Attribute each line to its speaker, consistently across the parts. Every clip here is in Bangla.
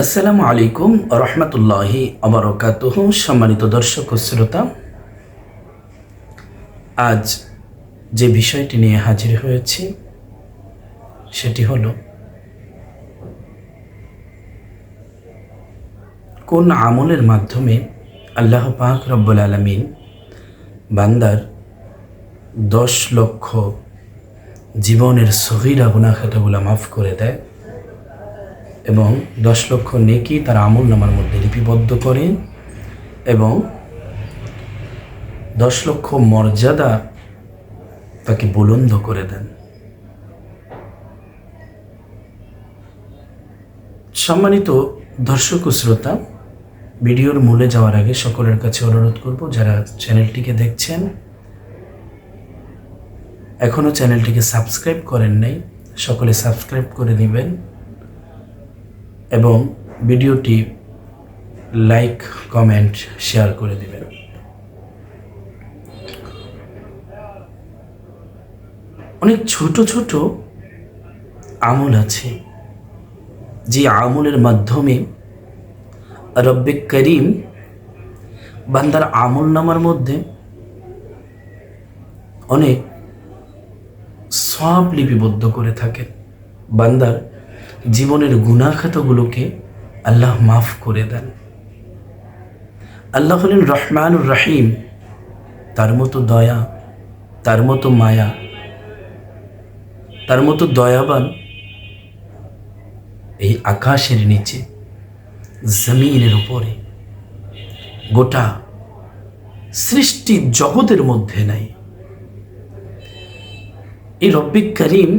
Speaker 1: আসসালামু আলাইকুম রহমতুল্লাহি আবরকাতুহু। সম্মানিত দর্শক ও শ্রোতা, আজ যে বিষয়টি নিয়ে হাজির হয়েছি সেটি হল কোন আমলের মাধ্যমে আল্লাহ পাক রব্বুল আলামিন বান্দার 10 লক্ষ জীবনের সগীরা গুনাহ খাতাগুলো মাফ করে দেয় এবং 10 লক্ষ নেকি তার আমল নামার মধ্যে লিপিবদ্ধ করে এবং 10 লক্ষ মর্যাদা তাকে বুলন্দ করে দেন। সম্মানিত দর্শক ও শ্রোতা, ভিডিওর মূলে যাওয়ার আগে সকলের কাছে অনুরোধ করব, যারা চ্যানেলটিকে দেখছেন এখনও চ্যানেলটিকে সাবস্ক্রাইব করেন নাই, সকলে সাবস্ক্রাইব করে নেবেন এবং ভিডিওটি লাইক কমেন্ট শেয়ার করে দিবেন। অনেক ছোট ছোট আমল আছে যে আমলের মাধ্যমে রব্বে করিম বান্দার আমল নামার মধ্যে অনেক সওয়াব লিপিবদ্ধ করে থাকেন। বান্দার জীবনের গুনাহ খাতাগুলোকে আল্লাহ মাফ করে দেন। আল্লাহ হলেন রহমানুর রহিম, তার মতো দয়া, তার মতো মায়া, তার মতো দয়াবান এই আকাশের নিচে, জমিনের উপরে, গোটা সৃষ্টি জগতের মধ্যে নাই। এই রব্বে করিম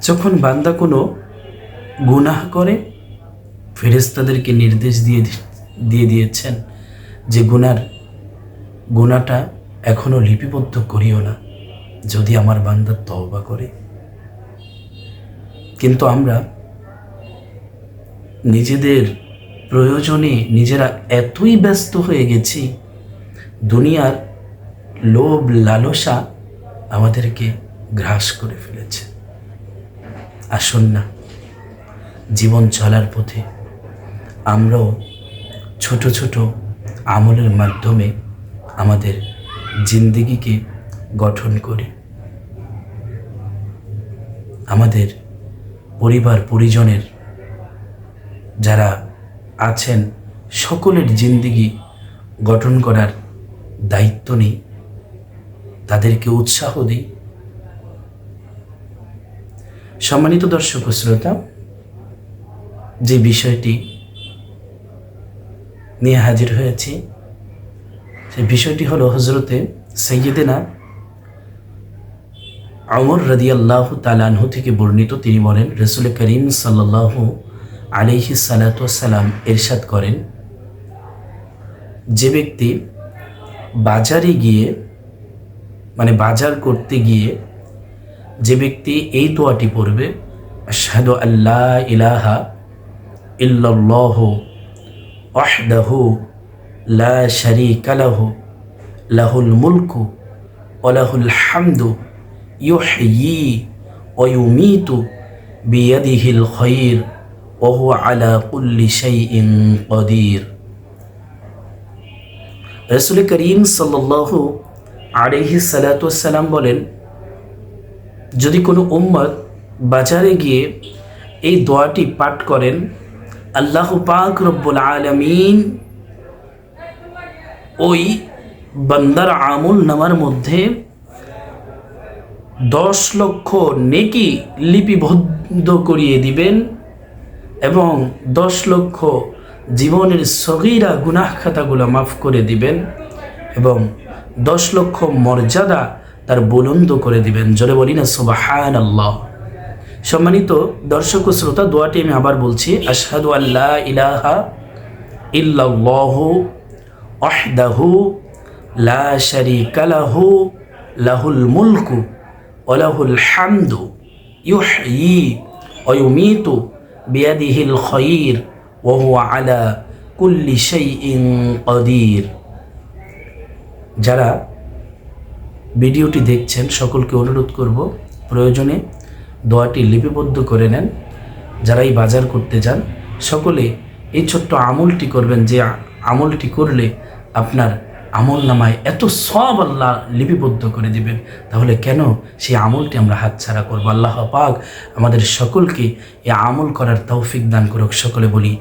Speaker 1: যখন বান্দা কোনো গুনাহ করে, ফেরেশতাদেরকে নির্দেশ দিয়ে দিয়েছেন যে গুনাহটা এখনো লিপিবদ্ধ করিও না, যদি আমার বান্দা তওবা করে। কিন্তু আমরা নিজেদের প্রয়োজনে নিজেরা এতই ব্যস্ত হয়ে গেছি, দুনিয়ার লোভ লালসা আমাদেরকে গ্রাস করে ফেলেছে। আসুন না, জীবন চলার পথে আমরাও ছোট ছোট আমলের মাধ্যমে আমাদের জিন্দেগিকে গঠন করি। আমাদের পরিবার পরিজনের যারা আছেন সকলের জিন্দেগি গঠন করার দায়িত্ব নেই, তাদেরকে উৎসাহ দিই। সম্মানিত দর্শক ও শ্রোতা, যে বিষয়টি নিয়ে হাজির হয়েছি সেই বিষয়টি হলো হযরতে সাইয়্যিদিনা ওমর রাদিয়াল্লাহু তাআলা আনহু থেকে বর্ণিত। তিনি বলেন, রাসূল করিম সাল্লাল্লাহু আলাইহি সাল্লাতু ওয়াসসালাম ইরশাদ করেন, যে ব্যক্তি বাজারে গিয়ে বাজার করতে গিয়ে যে ব্যক্তি এই দোয়াটি পড়বে, আশহাদু আল্লা ইলাহা ইল্লাল্লাহু ওয়াহদাহু লা শারীকা লাহু লাহুল মুলকু ওয়া লাহুল হামদু ইউহয়ি ওয়া ইউমীতু বিয়াদিহিল খায়র ওয়া হুয়া আলা কুল্লি শাইইন কাদির। রাসূল করিম সাল্লাল্লাহু আলাইহি সাল্লাতু ওয়াসসালাম বলেন, যদি কোনো উম্মত বাজারে গিয়ে এই দোয়াটি পাঠ করেন, আল্লাহ পাক রব্বুল আলামিন ওই বান্দার আমল নামার মধ্যে 10 লক্ষ নেকি লিপিবদ্ধ করিয়ে দিবেন এবং 10 লক্ষ জীবনের সগীরা গুনাহ খাতাগুলো মাফ করে দিবেন এবং 10 লক্ষ মর্যাদা তার বুলন্দ করে দিবেন। জোরে বলি না সুবহানাল্লাহ। সম্মানিত দর্শক ও শ্রোতা, দোয়াটি আমি আবার বলছি, আশহাদু আল্লা ইলাহা ইল্লাল্লাহু ওয়াহদাহু লা শারীকা লাহু লাহুল মুলকু ওয়া লাহুল হামদু ইউহয়ি ওয়া ইউমীতু বিয়াদিহিল খায়র ওয়া হুয়া আলা কুল্লি শাইইন কাদির। যারা ভিডিওটি দেখছেন সকলকে অনুরোধ করব, প্রয়োজনে দোয়াটি লিপিবদ্ধ করে নেন। যারাই বাজার করতে যান সকলে এই ছোট্ট আমলটি করবেন, যে আমলটি করলে আপনার আমল নামায় এত সব আল্লাহ লিপিবদ্ধ করে দিবেন। তাহলে কেন সেই আমলটি আমরা হাতছাড়া করবো? আল্লাহ পাক আমাদের সকলকে এই আমল করার তৌফিক দান করুক। সকলে বলি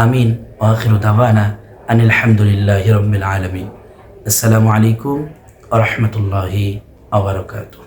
Speaker 1: আমিন। ওয়া আখিরু দাওয়ানা আনিল হামদুলিল্লাহি রাব্বিল আলামিন। আসসালামু আলাইকুম ওয়া রাহমাতুল্লাহি ওয়া বারাকাতুহু।